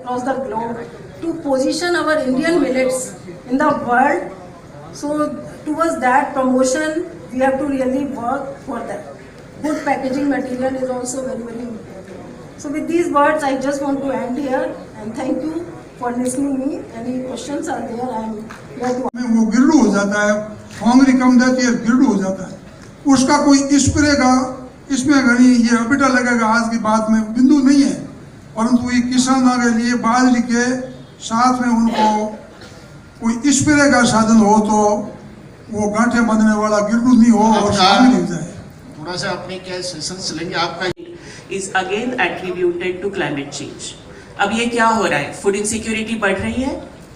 across the globe to position our Indian millets in the world. So towards that promotion, we have to really work for that. Good packaging material is also very, very important. So with these words, I just want to end here and thank you for listening me. Any questions are there? I am here to. वो गिल्लू हो जाता है, फोंगरी कम जाती है, गिल्लू हो जाता है, उसका कोई स्प्रे का इसमें घनी ये अबिटा लगेगा आज की बात में बिंदु नहीं है, परंतु ये किसानों के लिए बाजरी के साथ में उनको कोई स्प्रे का साधन हो तो वो गांठे बांधने वाला गिल्लू नहीं हो और शामिल हो जाए। थोड़ा सा अपने क्या सेशन लेंगे आपका is again attributed to climate change. अब ये क्या हो रहा है? फूड इनसिक्योरिटी बढ़ रही है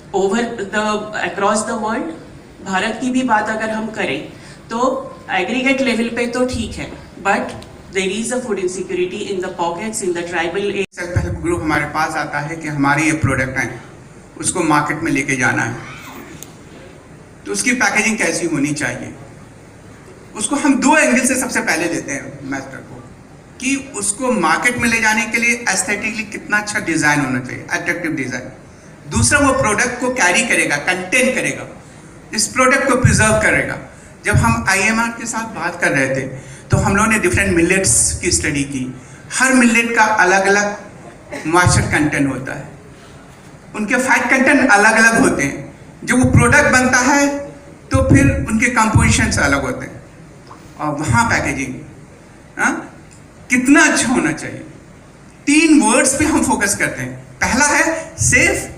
अक्रॉस द वर्ल्ड। भारत की भी बात अगर हम करें तो एग्रीगेट लेवल पे तो ठीक है, but there is a food insecurity in the pockets in the tribal. Self help group हमारे पास आता है कि हमारे ये प्रोडक्ट हैं, उसको मार्केट में लेके जाना है, तो उसकी पैकेजिंग कैसी होनी चाहिए, उसको हम दो एंगल से सबसे पहले लेते हैं मैटर को, कि उसको मार्केट में ले जाने के लिए एस्थेटिकली कितना अच्छा डिज़ाइन होना चाहिए, अट्रैक्टिव डिज़ाइन। दूसरा, वो प्रोडक्ट को कैरी करेगा, कंटेन करेगा, इस प्रोडक्ट को प्रिजर्व करेगा। जब हम IMR के साथ बात कर रहे थे तो हम लोगों ने डिफरेंट मिलेट्स की स्टडी की। हर मिलेट का अलग अलग मॉइस्चर कंटेंट होता है, उनके फैट कंटेंट अलग अलग होते हैं। जब वो प्रोडक्ट बनता है तो फिर उनके कंपोजिशन से अलग होते हैं, और वहाँ पैकेजिंग कितना अच्छा होना चाहिए। 3 वर्ड्स पे हम फोकस करते हैं। पहला है सेफ,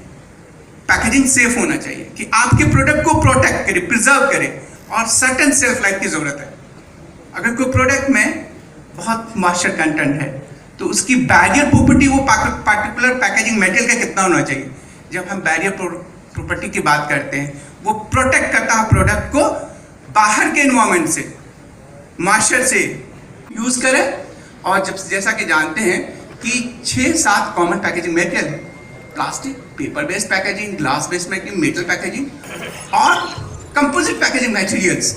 पैकेजिंग सेफ होना चाहिए कि आपके प्रोडक्ट को प्रोटेक्ट करे, प्रिजर्व करे, और सर्टेन सेल्फ लाइफ की जरूरत है। अगर कोई प्रोडक्ट में बहुत मॉइस्चर कंटेंट है तो उसकी बैरियर प्रॉपर्टी, वो पार्टिकुलर पैकेजिंग मटेरियल का कितना होना चाहिए। जब हम बैरियर प्रॉपर्टी की बात करते हैं, वो प्रोटेक्ट करता है प्रोडक्ट को बाहर के एनवायरमेंट से, मॉइस्चर से यूज करें। और जब जैसा कि जानते हैं कि 6-7 कॉमन पैकेजिंग मटेरियल है, plastic, paper based packaging, glass based packaging, metal packaging और कंपोजिट पैकेजिंग मटेरियल्स।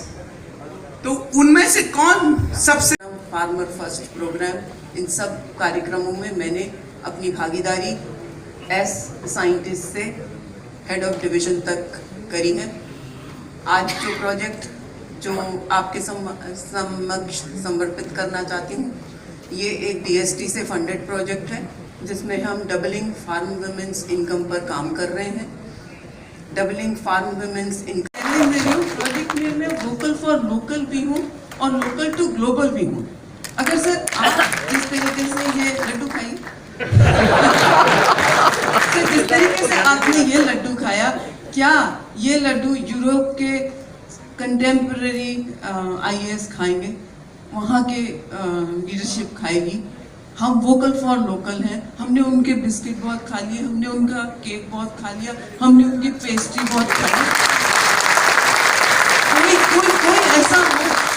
तो उनमें से कौन सबसे फार्मर फर्स्ट प्रोग्राम, इन सब कार्यक्रमों में मैंने अपनी भागीदारी एस साइंटिस्ट से हेड ऑफ डिवीजन तक करी है। आज जो प्रोजेक्ट जो आपके समक्ष समर्पित करना चाहती हूँ, ये एक DST से फंडेड प्रोजेक्ट है, जिसमें हम डबलिंग फार्म वुमेन्स इनकम पर काम कर रहे हैं। Doubling farm women's income project में मैं वोकल फॉर लोकल भी हूँ और लोकल टू ग्लोबल भी हूँ। अगर सर आप जिस तरीके से ये लड्डू खाई तो जिस तरीके से आपने ये लड्डू खाया, क्या ये लड्डू यूरोप के कंटेम्पररी IAS खाएंगे, वहाँ के लीडरशिप खाएगी? हम वोकल फॉर लोकल हैं। हमने उनके बिस्किट बहुत खा लिए, हमने उनका केक बहुत खा लिया, हमने उनकी पेस्ट्री बहुत खा ली। कोई ऐसा हो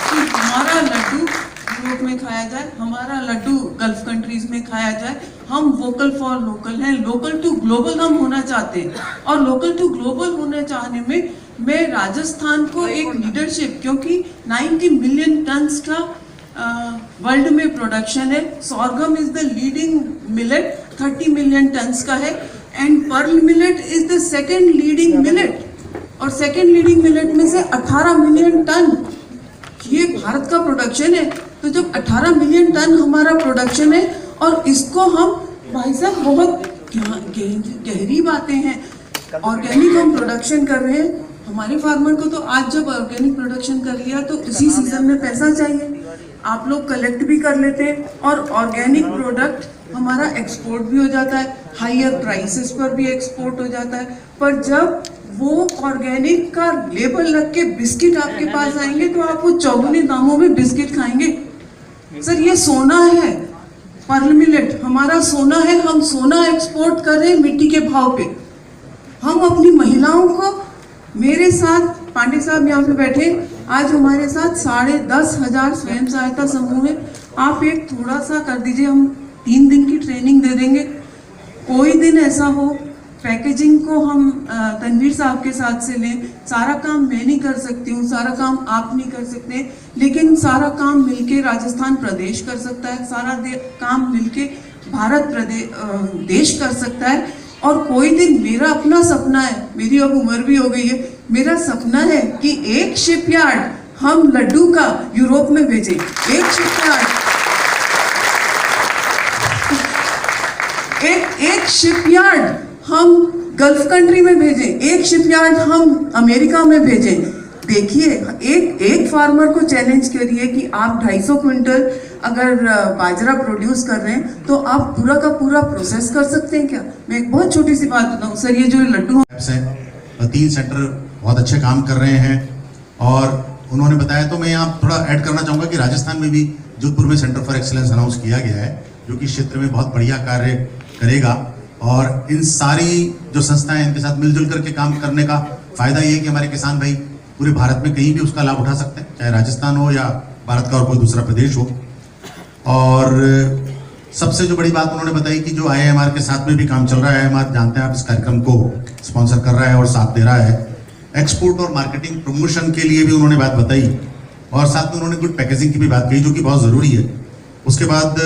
कि हमारा लड्डू यूरोप में खाया जाए, हमारा लड्डू गल्फ कंट्रीज में खाया जाए। हम वोकल फॉर लोकल हैं, लोकल टू ग्लोबल हम होना चाहते हैं। और लोकल टू ग्लोबल होने चाहने में मैं राजस्थान को एक लीडरशिप, क्योंकि 90 मिलियन टन्स का वर्ल्ड में प्रोडक्शन है। Sorghum is the leading millet, 30 million tons का है, and pearl millet is the second leading millet, और सेकेंड लीडिंग मिलेट में से 18 मिलियन टन ये भारत का प्रोडक्शन है। तो जब 18 मिलियन टन हमारा प्रोडक्शन है और इसको हम, भाई साहब बहुत गहरी बातें हैं, ऑर्गेनिक हम प्रोडक्शन कर रहे हैं। हमारे फार्मर को तो आज जब ऑर्गेनिक प्रोडक्शन कर लिया तो उसी सीजन में पैसा चाहिए, आप लोग कलेक्ट भी कर लेते हैं और ऑर्गेनिक प्रोडक्ट हमारा एक्सपोर्ट भी हो जाता है, हायर प्राइसेस पर भी एक्सपोर्ट हो जाता है। पर जब वो ऑर्गेनिक का लेबल लग के बिस्किट आपके पास आएंगे तो आप वो चौगुने दामों में बिस्किट खाएंगे। सर ये सोना है, पर्ल मिलेट हमारा सोना है, हम सोना एक्सपोर्ट कर रहे हैं मिट्टी के भाव पे। हम अपनी महिलाओं को, मेरे साथ पांडे साहब यहाँ पे बैठे, आज हमारे साथ 10,500 स्वयं सहायता समूह है। आप एक थोड़ा सा कर दीजिए, हम 3 दिन की ट्रेनिंग दे देंगे। कोई दिन ऐसा हो पैकेजिंग को हम तनवीर साहब के साथ से लें। सारा काम मैं नहीं कर सकती हूँ, सारा काम आप नहीं कर सकते, लेकिन सारा काम मिलके राजस्थान प्रदेश कर सकता है, सारा काम मिलके भारत प्रदेश देश कर सकता है। और कोई दिन मेरा अपना सपना है, मेरी अब उम्र भी हो गई है, मेरा सपना है कि एक शिपयार्ड हम लड्डू का यूरोप में भेजें, एक शिपयार्ड हम गल्फ कंट्री में भेजें, एक शिपयार्ड हम अमेरिका में भेजें। देखिए, एक फार्मर को चैलेंज करिए कि आप 250 क्विंटल अगर बाजरा प्रोड्यूस कर रहे हैं तो आप पूरा का पूरा प्रोसेस कर सकते हैं क्या? मैं एक बहुत छोटी सी बात बताऊं सर, ये जो लड्डू 3 सेंटर बहुत अच्छे काम कर रहे हैं और उन्होंने बताया, तो मैं यहाँ थोड़ा ऐड करना चाहूँगा कि राजस्थान में भी जोधपुर में सेंटर फॉर एक्सीलेंस अनाउंस किया गया है, जो कि क्षेत्र में बहुत बढ़िया कार्य करेगा। और इन सारी जो संस्थाएं इनके साथ मिलजुल करके काम करने का फायदा ये है कि हमारे किसान भाई पूरे भारत में कहीं भी उसका लाभ उठा सकते हैं, चाहे राजस्थान हो या भारत का और कोई दूसरा प्रदेश हो। और सबसे जो बड़ी बात उन्होंने बताई कि जो IIMR के साथ में भी काम चल रहा है, IIMR जानते हैं आप इस कार्यक्रम को स्पॉन्सर कर रहा है और साथ दे रहा है। एक्सपोर्ट और मार्केटिंग प्रमोशन के लिए भी उन्होंने बात बताई और साथ में उन्होंने गुड पैकेजिंग की भी बात कही, जो कि बहुत ज़रूरी है। उसके बाद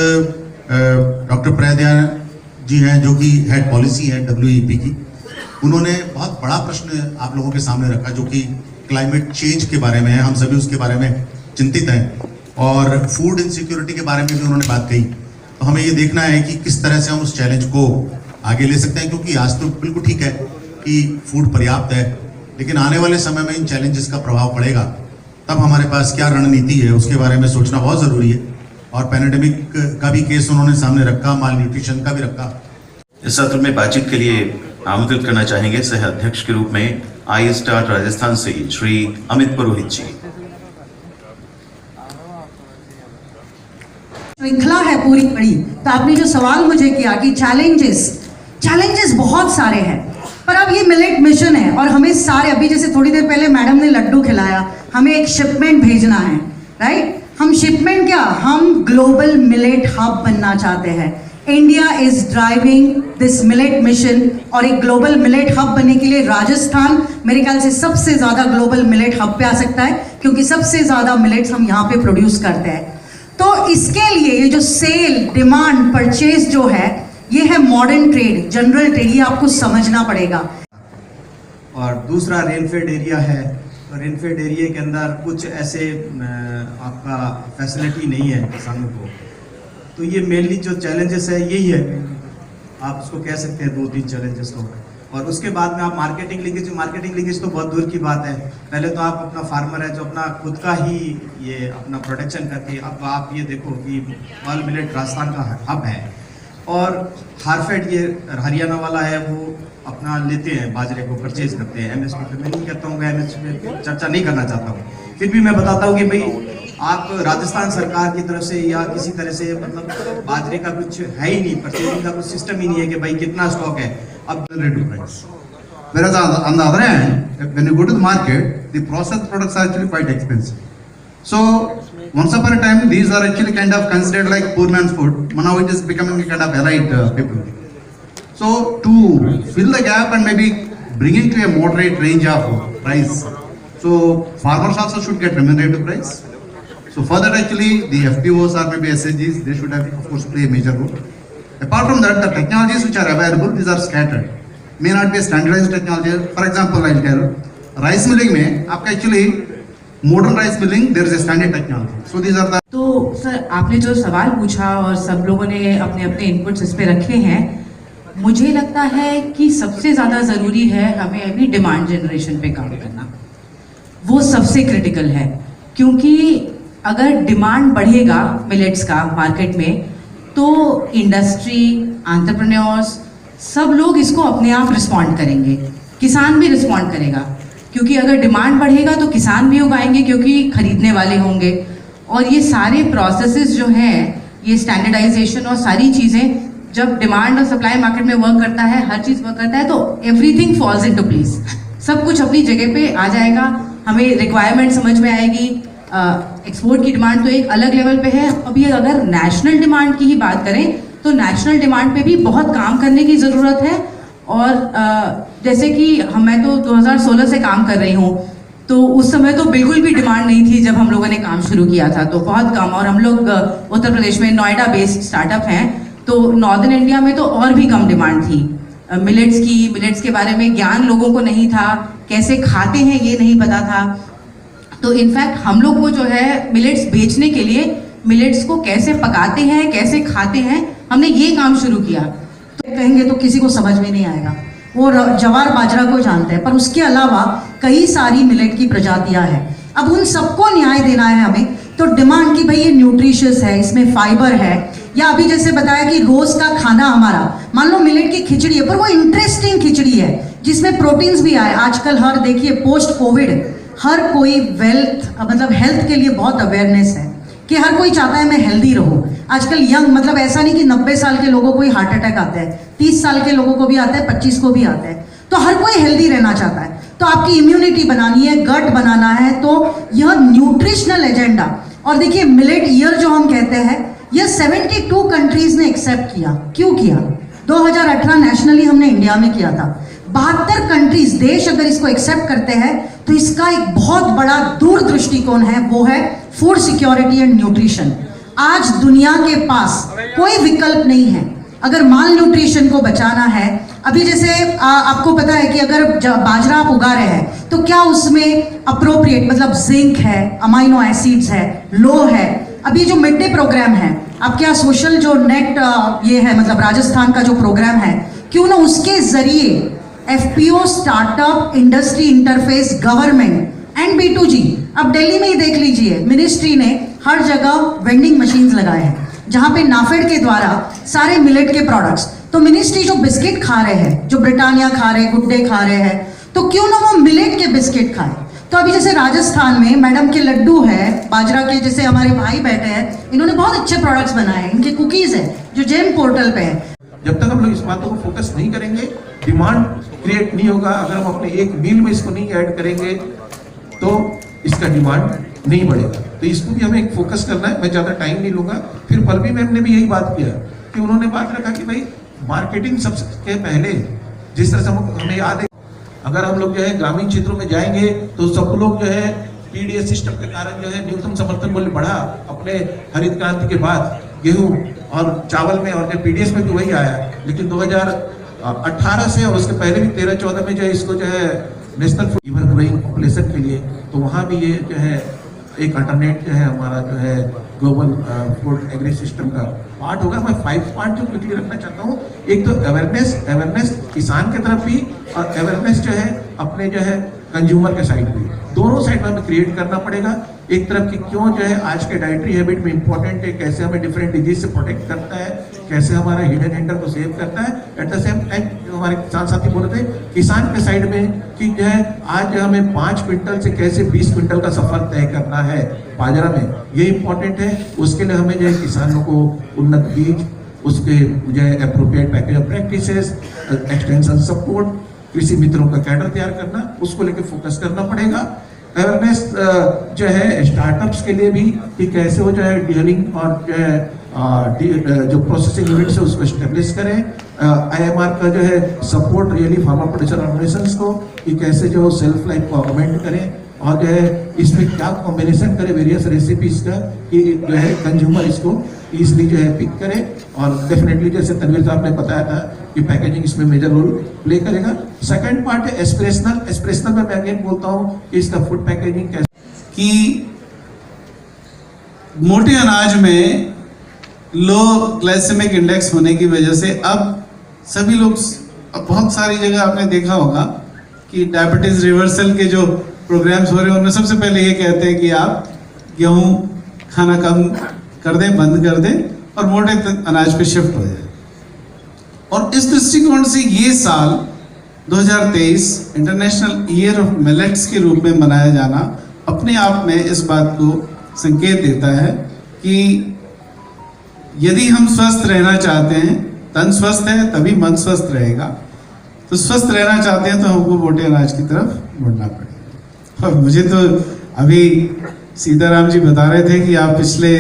डॉक्टर प्रयादया जी हैं, जो कि हेड पॉलिसी है WEP की, उन्होंने बहुत बड़ा प्रश्न आप लोगों के सामने रखा, जो कि क्लाइमेट चेंज के बारे में है। हम सभी उसके बारे में चिंतित हैं और फूड इनसिक्योरिटी के बारे में भी उन्होंने बात कही। तो हमें ये देखना है कि किस तरह से हम उस चैलेंज को आगे ले सकते हैं, क्योंकि आज तो बिल्कुल ठीक है कि फूड पर्याप्त है, लेकिन आने वाले समय में इन चैलेंजेस का प्रभाव पड़ेगा, तब हमारे पास क्या रणनीति है उसके बारे में सोचना बहुत ज़रूरी है। और पैंडेमिक का भी केस उन्होंने सामने रखा, माल न्यूट्रिशन का भी रखा। इस सत्र में बातचीत के लिए आमंत्रित करना चाहेंगे सह अध्यक्ष के रूप में आई स्टार्ट राजस्थान से श्री अमित पुरोहित जी। श्रृंखला है पूरी बड़ी। तो आपने जो सवाल मुझे किया कि चैलेंजेस बहुत सारे हैं, पर अब ये मिलेट मिशन है और हमें सारे, अभी जैसे थोड़ी देर पहले मैडम ने लड्डू खिलाया, हमें एक शिपमेंट भेजना है, राइट? हम शिपमेंट क्या, हम ग्लोबल मिलेट हब बनना चाहते हैं। India is driving this millet mission और एक ग्लोबल मिलेट हब बनने के लिए राजस्थान मेरे ख्याल से सबसे ज़्यादा ग्लोबल मिलेट हब पे आ सकता है, क्योंकि सबसे ज़्यादा मिलेट्स हम यहाँ पे प्रोड्यूस करते हैं। तो इसके लिए ये जो सेल, डिमांड, परचेज जो है, ये है मॉडर्न ट्रेड, जनरल ट्रेड, ये आपको समझना पड़ेगा। और दूसरा रेनफेड एरिया है, तो रेनफेड एरिया के अंदर कुछ ऐसे आपका फैसिलिटी नहीं है किसानों को। तो ये मेनली जो चैलेंजेस है यही है, आप उसको कह सकते हैं 2-3 चैलेंजेस को। और उसके बाद में आप मार्केटिंग लिंकेज तो बहुत दूर की बात है। पहले तो आप अपना फार्मर है जो अपना खुद का ही ये अपना प्रोडक्शन करके, अब आप ये देखो कि ऑल मिलेट राजस्थान का हब है और हारफेड ये हरियाणा वाला है, वो अपना लेते हैं बाजरे को, परचेज करते हैं। MSP पे मैं नहीं कहता हूँ, MSP पे चर्चा नहीं करना चाहता हूँ, फिर भी मैं बताता हूँ कि भाई आप राजस्थान सरकार की तरफ से या किसी तरह से मतलब बाजरे का कुछ है ही नहीं, परचेजिंग का कुछ सिस्टम ही नहीं है कि भाई कितना स्टॉक है। अब Whereas on the other hand, when you go to the market, the processed products are actually quite expensive. So once upon a time, these are actually kind of considered like poor man's food. Now it is becoming a kind of elite people. So to fill the gap and maybe bring it to a moderate range of price, so farmers also should get remunerative price. So for that actually the FPOs or maybe SHGs, they should have of course play a major role. Apart from that, the technologies which are available, these are scattered. May not be a standardized technology. For example, I'll tell rice milling में आपका actually modern rice milling there is a standard technology. So these are the. तो sir आपने जो सवाल पूछा और सब लोगों ने अपने अपने इनपुट्स इस पे रखे हैं, मुझे लगता है कि सबसे ज़्यादा ज़रूरी है हमें अभी डिमांड जनरेशन पे काम करना, वो सबसे क्रिटिकल है। क्योंकि अगर डिमांड बढ़ेगा मिलेट्स का मार्केट में, तो इंडस्ट्री, एंटरप्रेन्योर्स, सब लोग इसको अपने आप रिस्पॉन्ड करेंगे, किसान भी रिस्पॉन्ड करेगा, क्योंकि अगर डिमांड बढ़ेगा तो किसान भी उगाएंगे क्योंकि खरीदने वाले होंगे। और ये सारे प्रोसेसेस जो हैं, ये स्टैंडर्डाइजेशन और सारी चीज़ें, जब डिमांड और सप्लाई मार्केट में वर्क करता है, हर चीज़ वर्क करता है, तो एवरीथिंग फॉल्स इनटू प्लेस, सब कुछ अपनी जगह पे आ जाएगा, हमें रिक्वायरमेंट समझ में आएगी। एक्सपोर्ट की डिमांड तो एक अलग लेवल पे है। अभी अगर नेशनल डिमांड की ही बात करें तो नेशनल डिमांड पे भी बहुत काम करने की ज़रूरत है। और जैसे कि मैं तो 2016 से काम कर रही हूँ, तो उस समय तो बिल्कुल भी डिमांड नहीं थी जब हम लोगों ने काम शुरू किया था, तो बहुत कम। और हम लोग उत्तर प्रदेश में नोएडा बेस्ड स्टार्टअप हैं, तो नॉर्दर्न इंडिया में तो और भी कम डिमांड थी। मिलेट्स के बारे में ज्ञान लोगों को नहीं था, कैसे खाते हैं ये नहीं पता था। तो इनफैक्ट हम लोग को जो है मिलेट्स बेचने के लिए मिलेट्स को कैसे पकाते हैं, कैसे खाते हैं, हमने ये काम शुरू किया। तो कहेंगे तो किसी को समझ में नहीं आएगा, वो जवार बाजरा को जानते हैं, पर उसके अलावा कई सारी मिलेट की प्रजातियां हैं। अब उन सबको न्याय देना है हमें, तो डिमांड की भाई ये न्यूट्रिशियस है, इसमें फाइबर है, या अभी जैसे बताया कि रोज का खाना हमारा, मान लो मिलेट की खिचड़ी है पर वो इंटरेस्टिंग खिचड़ी है जिसमें प्रोटीन्स भी आए। आजकल हर देखिए पोस्ट कोविड हर कोई हेल्थ के लिए बहुत अवेयरनेस है कि हर कोई चाहता है मैं हेल्दी रहूं। आजकल यंग मतलब ऐसा नहीं कि 90 साल के लोगों को ही हार्ट अटैक आता है, 30 साल के लोगों को भी आता है, 25 को भी आता है। तो हर कोई हेल्दी रहना चाहता है, तो आपकी इम्यूनिटी बनानी है, गट बनाना है, तो यह न्यूट्रिशनल एजेंडा। और देखिए मिलेट ईयर जो हम कहते हैं यह 72 कंट्रीज ने एक्सेप्ट किया। क्यों किया? 2018 नेशनली हमने इंडिया में किया था। 72 कंट्रीज देश अगर इसको एक्सेप्ट करते हैं तो इसका एक बहुत बड़ा दूर दृष्टिकोण है, वो है फूड सिक्योरिटी एंड न्यूट्रिशन। आज दुनिया के पास कोई विकल्प नहीं है अगर माल न्यूट्रिशन को बचाना है। अभी जैसे आपको पता है कि अगर बाजरा आप उगा रहे हैं तो क्या उसमें अप्रोप्रिएट मतलब जिंक है, अमाइनो एसिड्स है, लो है। अभी जो मिड डे प्रोग्राम है आपके यहाँ सोशल जो नेट ये है मतलब राजस्थान का जो प्रोग्राम है, क्यों ना उसके जरिए FPO startup industry interface government and B2G, अब दिल्ली में ही देख लीजिए मिनिस्ट्री ने हर जगह वेंडिंग मशीन्स लगाए हैं जहां पे नाफेड के द्वारा सारे मिलेट के प्रोडक्ट्स। तो मिनिस्ट्री जो बिस्किट खा रहे हैं, जो ब्रिटानिया खा रहे हैं, गुड डे खा रहे हैं, तो क्यों ना वो मिलेट के बिस्किट खाए। तो अभी जैसे राजस्थान में मैडम के लड्डू है बाजरा के, जैसे हमारे भाई बैठे हैं, इन्होंने बहुत अच्छे प्रोडक्ट्स बनाए हैं, इनके कुकीज है जो जेम पोर्टल पे है। जब तक हम लोग इस बातों को फोकस नहीं करेंगे, डिमांड क्रिएट नहीं होगा। अगर हम अपने एक मील में इसको नहीं ऐड करेंगे तो इसका डिमांड नहीं बढ़ेगा। तो इसको भी हमें एक फोकस करना है। मैं ज़्यादा टाइम नहीं लूँगा। फिर पल्लवी मैम ने भी यही बात किया कि उन्होंने बात रखा कि भाई मार्केटिंग सबसे पहले, जिस तरह से हमें याद है, अगर हम लोग जो है ग्रामीण क्षेत्रों में जाएंगे तो सब लोग जो है PDS सिस्टम के कारण जो है न्यूनतम समर्थन मूल्य बढ़ा अपने हरित क्रांति के बाद गेहूं और चावल में, और जो PDS में भी वही आया। लेकिन 2018 से और उसके पहले भी 13-14 में जो है इसको जो है national food even growing population के लिए, तो वहाँ भी ये जो है एक अल्टरनेट जो है हमारा जो है ग्लोबल फूड एग्री सिस्टम का पार्ट होगा। मैं 5 पार्ट जो क्विकली रखना चाहता हूँ। एक तो अवेयरनेस किसान की तरफ भी, और अवेयरनेस जो है अपने जो है कंज्यूमर के साइड भी, दोनों साइड में हमें क्रिएट करना पड़ेगा। एक तरफ की क्यों जो है आज के डाइटरी हैबिट में इंपॉर्टेंट है, कैसे हमें डिफरेंट डिजीज से प्रोटेक्ट करता है, कैसे हमारा हिडन एंडर को सेव करता है। एट द सेम टाइम जो हमारे किसान साथी बोल रहे थे किसान के साइड में कि जो है आज हमें 5 क्विंटल से कैसे 20 क्विंटल का सफर तय करना है बाजरा में, ये इंपॉर्टेंट है। उसके लिए हमें जो है किसानों को उन्नत बीज, उसके जो है appropriate package of practices, extension support, कृषि मित्रों का कैडर तैयार करना, उसको लेकर फोकस करना पड़ेगा। अवेयरनेस जो है स्टार्टअप्स के लिए भी कि कैसे वो जो है डीलिंग और जो है जो प्रोसेसिंग यूनिट्स है उसको एस्टेब्लिश करें। IMR का जो है support really pharma producer organisations को कि कैसे जो सेल्फ लाइफ को ऑगमेंट करें, और जो है इसमें क्या कॉम्बिनेशन करे वेरियस रेसिपीज का कि जो है कंज्यूमर इसको ईजिली जो है पिक करे। और डेफिनेटली जैसे तनवीर साहब ने बताया था कि पैकेजिंग इसमें मेजर रोल प्ले करेगा। सेकंड पार्ट है एस्पिरेशनल में मैं अगेन बोलता हूँ कि इसका फूड पैकेजिंग कैसे कि मोटे अनाज में लो ग्लाइसेमिक इंडेक्स होने की वजह से अब सभी लोग, अब बहुत सारी जगह आपने देखा होगा कि डायबिटीज रिवर्सल के जो प्रोग्राम्स हो रहे हैं उनमें सबसे पहले ये कहते हैं कि आप गेहूं खाना कम कर दें, बंद कर दें और मोटे अनाज पे शिफ्ट हो जाए। और इस दृष्टिकोण से ये साल 2023 इंटरनेशनल ईयर ऑफ मिलेट्स के रूप में मनाया जाना अपने आप में इस बात को संकेत देता है कि यदि हम स्वस्थ रहना चाहते हैं, तन स्वस्थ है तभी मन स्वस्थ रहेगा, तो स्वस्थ रहना चाहते हैं तो हमको मोटे अनाज की तरफ मुड़ना पड़ेगा। और मुझे तो अभी सीताराम जी बता रहे थे कि आप पिछले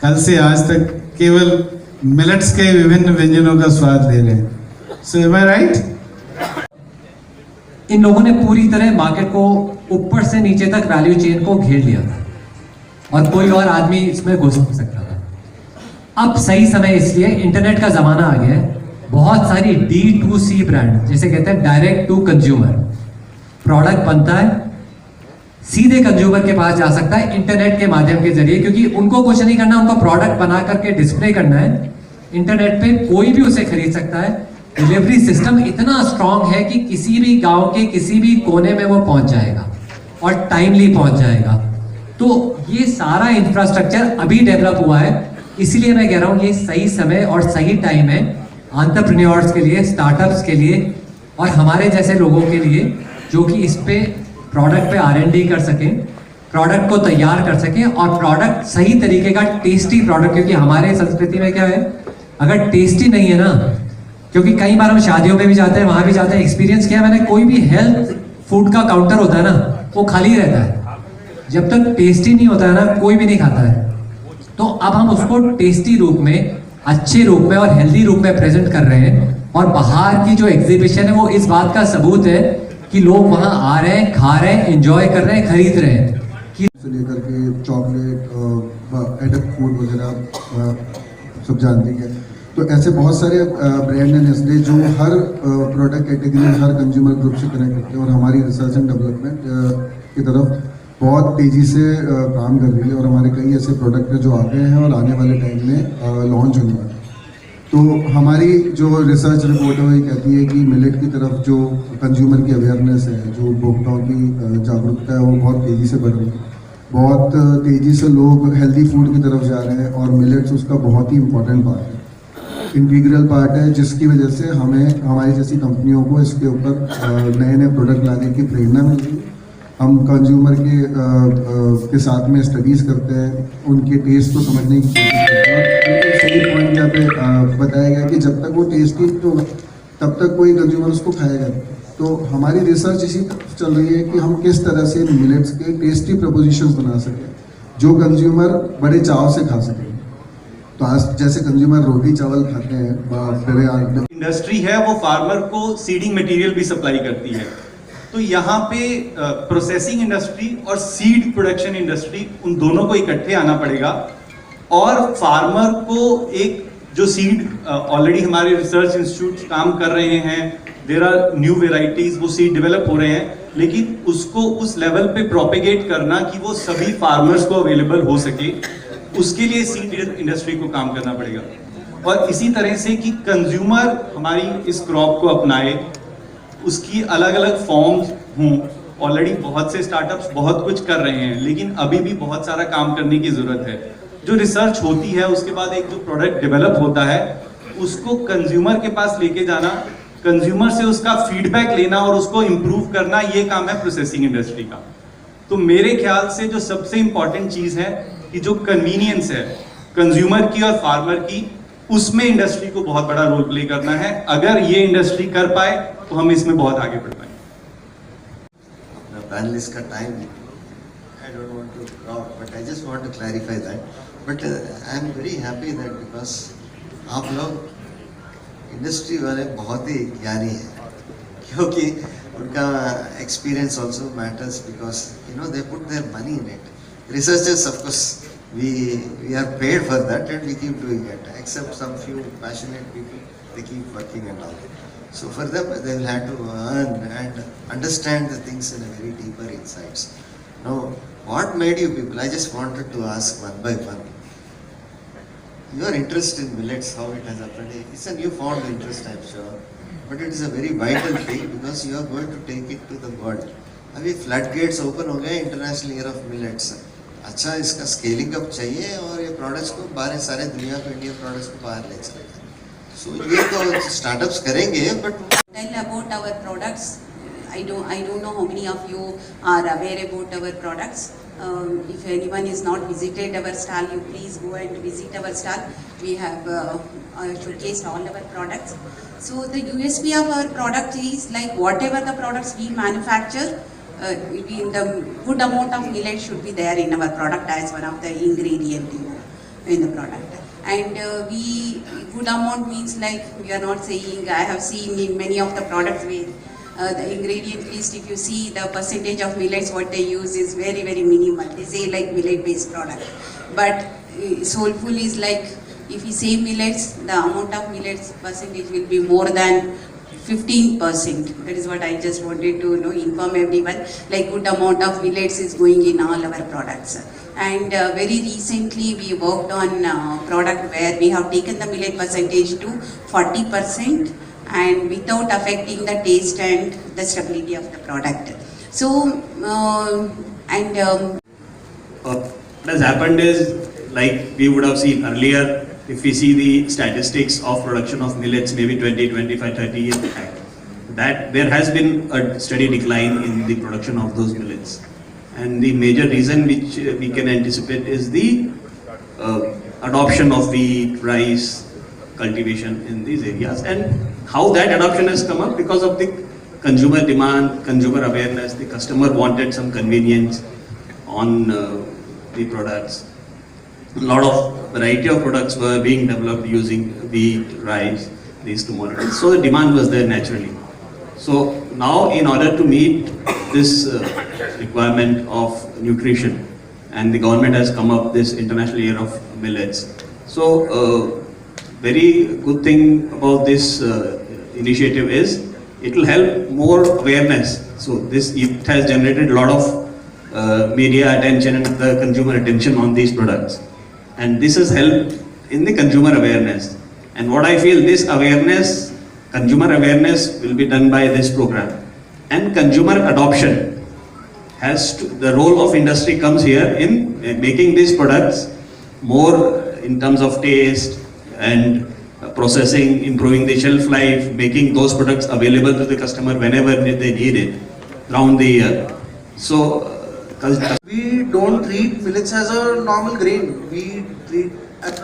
कल से आज तक केवल मिलेट्स के विभिन्न व्यंजनों का स्वाद ले रहे हैं। सो एम आई राइट? इन लोगों ने पूरी तरह मार्केट को ऊपर से नीचे तक वैल्यू चेन को घेर लिया था और कोई और आदमी इसमें घुस नहीं सकता था। अब सही समय, इसलिए इंटरनेट का जमाना आ गया है, बहुत सारी D2C ब्रांड, जैसे कहते हैं डायरेक्ट टू कंज्यूमर, प्रोडक्ट बनता है सीधे कंज्यूमर के पास जा सकता है इंटरनेट के माध्यम के जरिए, क्योंकि उनको कुछ नहीं करना, उनको प्रोडक्ट बना करके डिस्प्ले करना है। इंटरनेट पे कोई भी उसे खरीद सकता है। डिलीवरी सिस्टम इतना स्ट्रांग है कि किसी भी गांव के किसी भी कोने में वो पहुंच जाएगा और टाइमली पहुंच जाएगा। तो ये सारा इंफ्रास्ट्रक्चर अभी डेवलप हुआ है, इसलिए मैं कह रहा हूँ ये सही समय और सही टाइम है एंटरप्रेन्योर्स के लिए, स्टार्टअप्स के लिए और हमारे जैसे लोगों के लिए, जो कि इस पे प्रोडक्ट पे R&D कर सकें, प्रोडक्ट को तैयार कर सकें और प्रोडक्ट सही तरीके का टेस्टी प्रोडक्ट, क्योंकि हमारे संस्कृति में क्या है, अगर टेस्टी नहीं है ना, क्योंकि कई बार हम शादियों में भी जाते हैं, वहां भी जाते हैं, एक्सपीरियंस किया मैंने, कोई भी हेल्थ फूड का काउंटर होता है ना, वो खाली रहता है, जब तक टेस्टी नहीं होता है ना कोई भी नहीं खाता है। तो अब हम उसको टेस्टी रूप में, अच्छे रूप में और हेल्दी रूप में प्रेजेंट कर रहे हैं और बाहर की जो एग्जीबिशन है वो इस बात का सबूत है कि लोग वहां आ रहे हैं, खा रहे हैं, एंजॉय कर रहे हैं, खरीद रहे हैं। से लेकर के चॉकलेट, एडल्ट फूड वगैरह सब जानते हैं। तो ऐसे बहुत सारे ब्रांड हैं नेस्ले जो हर प्रोडक्ट कैटेगरी, हर कंज्यूमर ग्रुप से कनेक्ट करते हैं और हमारी रिसर्च एंड डेवलपमेंट की तरफ बहुत तेज़ी से काम कर रही है और हमारे कई ऐसे प्रोडक्ट हैं जो आ गए हैं और आने वाले टाइम में लॉन्च होने वाले हैं। तो हमारी जो रिसर्च रिपोर्ट है वो ये कहती है कि मिलेट की तरफ जो कंज्यूमर की अवेयरनेस है, जो उपभोक्ताओं की जागरूकता है, वो बहुत तेज़ी से बढ़ रही है। बहुत तेज़ी से लोग हेल्दी फूड की तरफ जा रहे हैं और मिलेट्स उसका बहुत ही इम्पोर्टेंट पार्ट है, इंटीग्रल पार्ट है, जिसकी वजह से हमें, हमारी जैसी कंपनियों को इसके ऊपर नए नए प्रोडक्ट लाने की प्रेरणा मिल रही है। हम कंज्यूमर के साथ में स्टडीज़ करते हैं, उनके टेस्ट को समझने की कोशिश करते हैं और सही पॉइंट यहाँ पे बताया गया कि जब तक वो टेस्टी तो तब तक कोई कंज्यूमर उसको खाएगा। तो हमारी रिसर्च इसी तरफ चल रही है कि हम किस तरह से मिलेट्स के टेस्टी प्रपोजिशंस बना सकें जो कंज्यूमर बड़े चाव से खा सकें। तो आज जैसे कंज्यूमर रोटी चावल खाते हैं, इंडस्ट्री है वो फार्मर को सीडिंग मटेरियल भी सप्लाई करती है। तो यहाँ पे प्रोसेसिंग इंडस्ट्री और सीड प्रोडक्शन इंडस्ट्री, उन दोनों को इकट्ठे आना पड़ेगा और फार्मर को एक जो सीड ऑलरेडी हमारे रिसर्च इंस्टीट्यूट काम कर रहे हैं, देयर आर न्यू वेराइटीज, वो सीड डेवलप हो रहे हैं, लेकिन उसको उस लेवल पे प्रोपेगेट करना कि वो सभी फार्मर्स को अवेलेबल हो सके, उसके लिए सीड इंडस्ट्री को काम करना पड़ेगा। और इसी तरह से कि कंज्यूमर हमारी इस क्रॉप को अपनाए, उसकी अलग अलग फॉर्म्स हों। ऑलरेडी बहुत से स्टार्टअप्स बहुत कुछ कर रहे हैं, लेकिन अभी भी बहुत सारा काम करने की जरूरत है। जो रिसर्च होती है उसके बाद एक जो प्रोडक्ट डेवलप होता है उसको कंज्यूमर के पास लेके जाना, कंज्यूमर से उसका फीडबैक लेना और उसको इम्प्रूव करना, ये काम है प्रोसेसिंग इंडस्ट्री का। तो मेरे ख्याल से जो सबसे इंपॉर्टेंट चीज है कि जो कन्वीनियंस है कंज्यूमर की और फार्मर की, उसमें इंडस्ट्री को बहुत बड़ा रोल प्ले करना है। अगर ये इंडस्ट्री कर पाए तो हम इसमें बहुत आगे बढ़ पाएंगे। पैनलिस्ट का time, I don't want to crowd, but I just want to clarify that. But I am very happy that because आप लोग इंडस्ट्री वाले बहुत ही ज्ञानी हैं, क्योंकि उनका experience also matters because you know they put their money in it. Researchers, of course, we are paid for that and we keep doing it. Except some few passionate people, they keep working and all. So for them, they will have to earn and understand the things in a very deeper insights. Now, what made you people? I just wanted to ask one by one. Your interest in millets, how it has happened? It's a newfound interest, I'm sure, but it is a very vital thing because you are going to take it to the world. अभी floodgates open हो गए international year of millets. अच्छा, इसका scaling up चाहिए और ये products को बाहर, सारे दुनिया को, इंडियन प्रोडक्ट्स को बाहर ले चलेगा। So ये तो स्टार्टअप्स करेंगे, but tell about our products. I don't know how many of you are aware about our products. If anyone is not visited our stall, you please go and visit our stall. We have showcased all our products. So the USP of our product is like whatever the products we manufacture, the good amount of millet should be there in our product as one of the ingredient in the product. And good amount means like we are not saying, I have seen in many of the products where the ingredient list, if you see the percentage of millets what they use is very very minimal. They say like millet based product, but Soulful is like if we say millets, the amount of millets percentage will be more than 15%. That is what I just wanted to inform everyone. Like good amount of millets is going in all our products. And very recently we worked on product where we have taken the millet percentage to 40% and without affecting the taste and the stability of the product. So what has happened is, like we would have seen earlier, if we see the statistics of production of millets maybe 20, 25, 30 years back, that there has been a steady decline in the production of those millets. And the major reason which we can anticipate is the adoption of wheat, rice cultivation in these areas. And how that adoption has come up because of the consumer demand, consumer awareness, the customer wanted some convenience on the products. A lot of variety of products were being developed using wheat, rice, these commodities. So the demand was there naturally. So now in order to meet this requirement of nutrition, and the government has come up this International Year of Millets. So very good thing about this initiative is it will help more awareness. So it has generated a lot of media attention and the consumer attention on these products. And this has helped in the consumer awareness. And what I feel, this awareness, consumer awareness will be done by this program. And consumer adoption has to, the role of industry comes here in making these products more in terms of taste and processing, improving the shelf life, making those products available to the customer whenever they need it, around the year. So, we don't treat millets as a normal grain. We treat as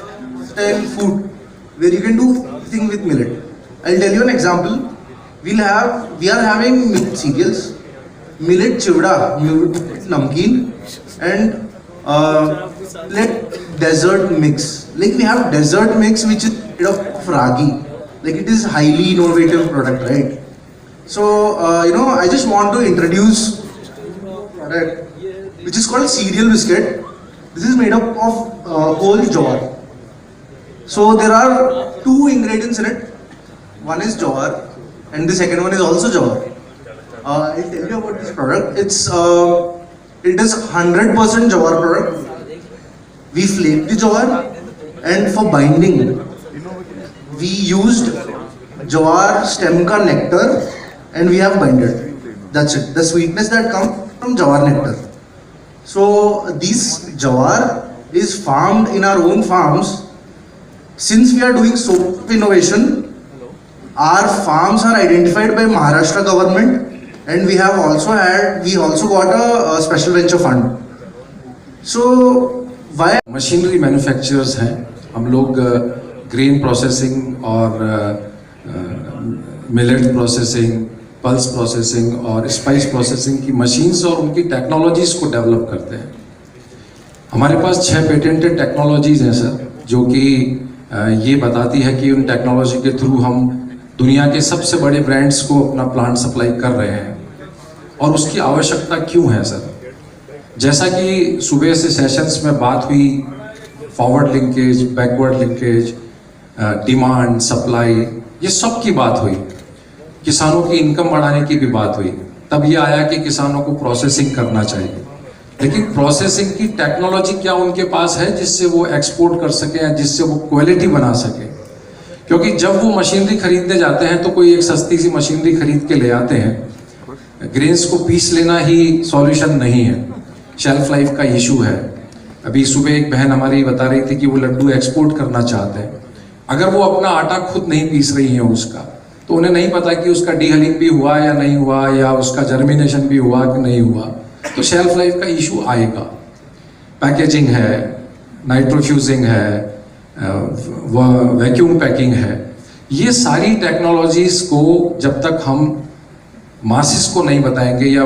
style food where you can do things with millet. I'll tell you an example. We are having millet cereals, millet chivda, millet namkeen, and millet dessert mix. Like we have dessert mix which is made of ragi. Like it is highly innovative product, right? So I just want to introduce product which is called cereal biscuit. This is made up of whole jowar. So there are two ingredients in it. One is jowar and the second one is also jowar. I'll tell you about this product. It is 100% jowar product. We flake the jowar, and for binding we used jowar stem ka nectar and we have binded. That's it. The sweetness that comes from jowar nectar. So this jowar is farmed in our own farms. Since we are doing so much innovation, our farms are identified by Maharashtra government, and we also got a special venture fund. So why machinery manufacturers हैं हम लोग, grain processing और millet processing, pulse processing और spice processing की machines और उनकी technologies को develop करते हैं। हमारे पास 6 पेटेंटेड टेक्नोलॉजीज़ हैं सर, जो कि ये बताती है कि उन टेक्नोलॉजी के थ्रू हम दुनिया के सबसे बड़े ब्रांड्स को अपना प्लांट सप्लाई कर रहे हैं। और उसकी आवश्यकता क्यों है सर? जैसा कि सुबह से सेशंस में बात हुई, forward linkage, backward linkage, demand, supply, ये सब की बात हुई। किसानों की इनकम बढ़ाने की भी बात हुई। तब ये आया कि किसानों को प्रोसेसिंग करना चाहिए, लेकिन प्रोसेसिंग की टेक्नोलॉजी क्या उनके पास है जिससे वो एक्सपोर्ट कर सके या जिससे वो क्वालिटी बना सके? क्योंकि जब वो मशीनरी खरीदने जाते हैं तो कोई एक सस्ती सी मशीनरी खरीद के ले आते हैं। ग्रेन्स को पीस लेना ही सॉल्यूशन नहीं है, शेल्फ लाइफ का इशू है। अभी सुबह एक बहन हमारी बता रही थी कि वो लड्डू एक्सपोर्ट करना चाहते हैं। अगर वो अपना आटा खुद नहीं पीस रही है उसका, तो उन्हें नहीं पता कि उसका डीहलिंग भी हुआ या नहीं हुआ, या उसका जर्मिनेशन भी हुआ कि नहीं हुआ, तो शेल्फ लाइफ का इशू आएगा। पैकेजिंग है, नाइट्रोफ्यूजिंग है, वैक्यूम पैकिंग है, ये सारी टेक्नोलॉजीज को जब तक हम मासिस को नहीं बताएंगे या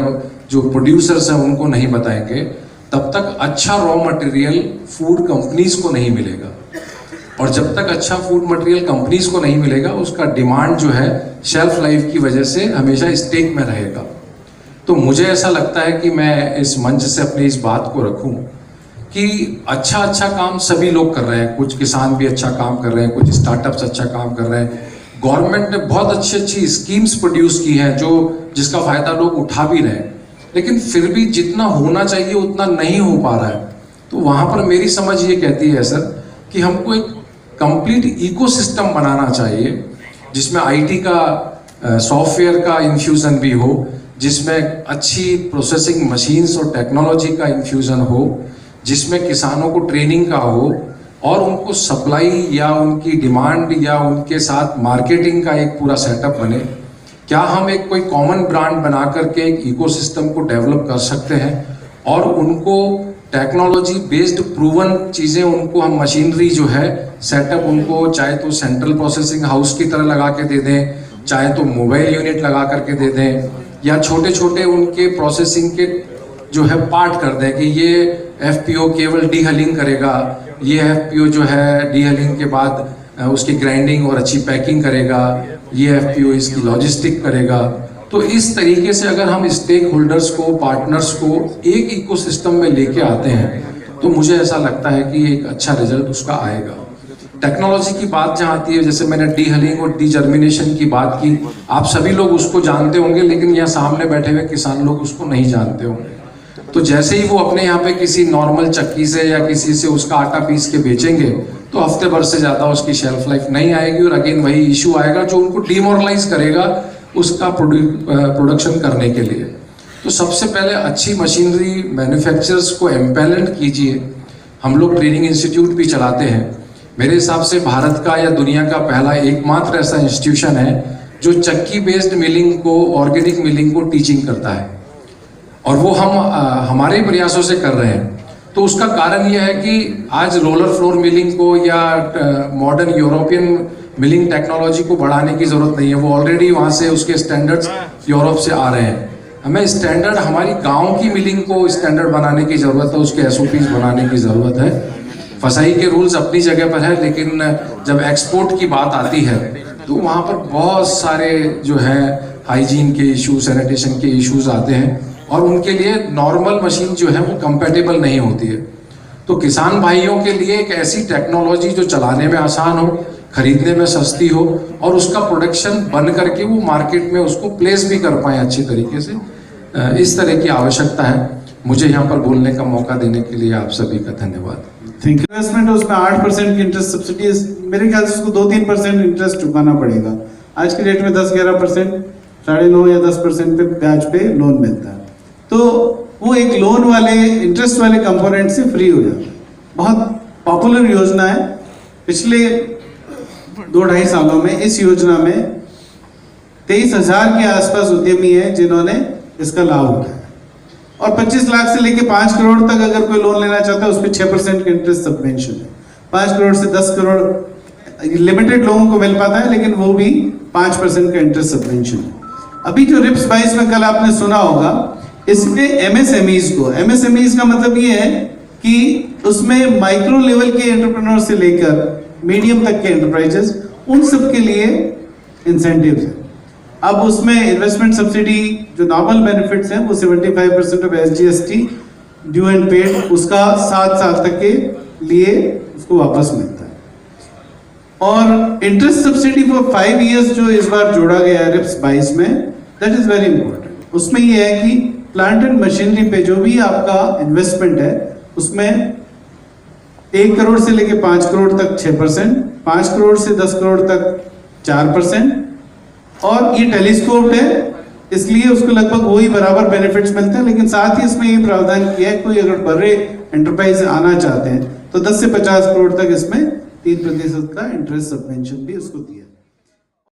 जो प्रोड्यूसर्स हैं उनको नहीं बताएंगे, तब तक अच्छा रॉ मटेरियल फूड कंपनीज को नहीं मिलेगा। और जब तक अच्छा फूड मटेरियल कंपनीज को नहीं मिलेगा, उसका डिमांड जो है शेल्फ लाइफ की वजह से हमेशा स्टेक में रहेगा। तो मुझे ऐसा लगता है कि मैं इस मंच से अपनी इस बात को रखूं कि अच्छा काम सभी लोग कर रहे हैं, कुछ किसान भी अच्छा काम कर रहे हैं, कुछ स्टार्टअप्स अच्छा काम कर रहे हैं, गवर्नमेंट ने बहुत अच्छी स्कीम्स प्रोड्यूस की हैं जो जिसका फायदा लोग उठा भी रहे हैं, लेकिन फिर भी जितना होना चाहिए उतना नहीं हो पा रहा है। तो वहाँ पर मेरी समझ ये कहती है सर कि हमको एक कंप्लीट इकोसिस्टम बनाना चाहिए जिसमें आईटी का सॉफ्टवेयर का इन्फ्यूज़न भी हो, जिसमें अच्छी प्रोसेसिंग मशीन्स और टेक्नोलॉजी का इन्फ्यूज़न हो, जिसमें किसानों को ट्रेनिंग का हो और उनको सप्लाई या उनकी डिमांड या उनके साथ मार्केटिंग का एक पूरा सेटअप बने। क्या हम एक कोई कॉमन ब्रांड बना करके एक इकोसिस्टम को डेवलप कर सकते हैं और उनको टेक्नोलॉजी बेस्ड प्रूवन चीज़ें, उनको हम मशीनरी जो है सेटअप उनको चाहे तो सेंट्रल प्रोसेसिंग हाउस की तरह लगा के दे दें, चाहे तो मोबाइल यूनिट लगा करके दे दें, या छोटे छोटे उनके प्रोसेसिंग के जो है पार्ट कर दें कि ये एफपीओ केवल डीहलिंग करेगा, ये एफपीओ जो है डीहलिंग के बाद उसकी ग्राइंडिंग और अच्छी पैकिंग करेगा, ये एफपीओ इसकी लॉजिस्टिक करेगा। तो इस तरीके से अगर हम स्टेक होल्डर्स को, पार्टनर्स को एक इकोसिस्टम में लेके आते हैं तो मुझे ऐसा लगता है कि एक अच्छा रिजल्ट उसका आएगा। टेक्नोलॉजी की बात जहाँ आती है, जैसे मैंने डीहलिंग और डीजर्मिनेशन की बात की, आप सभी लोग उसको जानते होंगे, लेकिन यहाँ सामने बैठे हुए किसान लोग उसको नहीं जानते होंगे। तो जैसे ही वो अपने यहाँ पे किसी नॉर्मल चक्की से या किसी से उसका आटा पीस के बेचेंगे तो हफ्ते भर से ज़्यादा उसकी शेल्फ लाइफ नहीं आएगी और अगेन वही इशू आएगा जो उनको डिमोरलाइज करेगा उसका प्रोडक्शन करने के लिए। तो सबसे पहले अच्छी मशीनरी मैन्युफैक्चरर्स को एम्पैलेंट कीजिए। हम लोग ट्रेनिंग इंस्टीट्यूट भी चलाते हैं। मेरे हिसाब से भारत का या दुनिया का पहला एकमात्र ऐसा इंस्टीट्यूशन है जो चक्की बेस्ड मिलिंग को, ऑर्गेनिक मिलिंग को टीचिंग करता है, और वो हम हमारे प्रयासों से कर रहे हैं। तो उसका कारण यह है कि आज रोलर फ्लोर मिलिंग को या मॉडर्न यूरोपियन मिलिंग टेक्नोलॉजी को बढ़ाने की ज़रूरत नहीं है, वो ऑलरेडी वहाँ से उसके स्टैंडर्ड्स यूरोप से आ रहे हैं। हमें स्टैंडर्ड हमारी गांव की मिलिंग को स्टैंडर्ड बनाने की ज़रूरत है, उसके एसओपीज बनाने की ज़रूरत है। फसाई के रूल्स अपनी जगह पर है, लेकिन जब एक्सपोर्ट की बात आती है तो वहाँ पर बहुत सारे जो है हाइजीन के इशू, सैनिटेशन के इश्यूज आते हैं और उनके लिए नॉर्मल मशीन जो है वो कंपेटेबल नहीं होती है। तो किसान भाइयों के लिए एक ऐसी टेक्नोलॉजी जो चलाने में आसान हो, खरीदने में सस्ती हो और उसका प्रोडक्शन बन करके वो मार्केट में उसको प्लेस भी कर पाए अच्छी तरीके से, इस तरह की आवश्यकता है। मुझे यहाँ पर बोलने का मौका देने के लिए आप सभी का धन्यवाद। इन्वेस्टमेंट उसमें 8% की इंटरेस्ट सब्सिडी, मेरे ख्याल से उसको 2-3% इंटरेस्ट चुकाना पड़ेगा। आज के डेट में 10-11%, 9.5 या 10% पे ब्याज पे लोन मिलता है, तो वो एक लोन वाले इंटरेस्ट वाले कंपोनेंट से फ्री हो जाता है। बहुत पॉपुलर योजना है। पिछले 2-2.5 सालों में इस योजना में 23,000 के आसपास उद्यमी हैं जिन्होंने इसका लाभ उठाया, और 25 लाख से लेके 5 करोड़ तक अगर कोई लोन लेना चाहता है उस पर 6% का इंटरेस्ट सबवेंशन है। 5 करोड़ से 10 करोड़ लिमिटेड लोगों को मिल पाता है, लेकिन वो भी 5% का इंटरेस्ट सबवेंशन है। अभी जो रिप्स 22 में कल आपने सुना होगा, इसमें एमएसएमईज को, एमएसएमईज का मतलब ये है कि उसमें माइक्रो लेवल के एंटरप्रेन्योर से लेकर मीडियम तक के एंटरप्राइजेस, उन सब के लिए इंसेंटिव है। अब उसमें इन्वेस्टमेंट सब्सिडी जो नॉर्मल बेनिफिट्स हैं वो 75% of SGST due and paid, उसका 7 साल तक के लिए उसको वापस मिलता है। और इंटरेस्ट सब्सिडी फॉर 5 इयर्स जो इस बार जोड़ा गया है रिप्स 22 में, दैट इज वेरी इंपॉर्टेंट। उसमें ये है कि प्लांट एंड मशीनरी पे जो भी आपका इन्वेस्टमेंट है उसमें 1 करोड़ से लेके 5 करोड़ तक 6%, 5 करोड़ से 10 करोड़ तक 4%, और ये टेलीस्कोप है इसलिए उसको लगभग वही बराबर बेनिफिट्स मिलते हैं। लेकिन साथ ही इसमें ये प्रावधान किया है कोई अगर बड़े एंटरप्राइज आना चाहते हैं तो 10 से 50 करोड़ तक इसमें 3% का इंटरेस्ट सबवेंशन भी उसको दिया।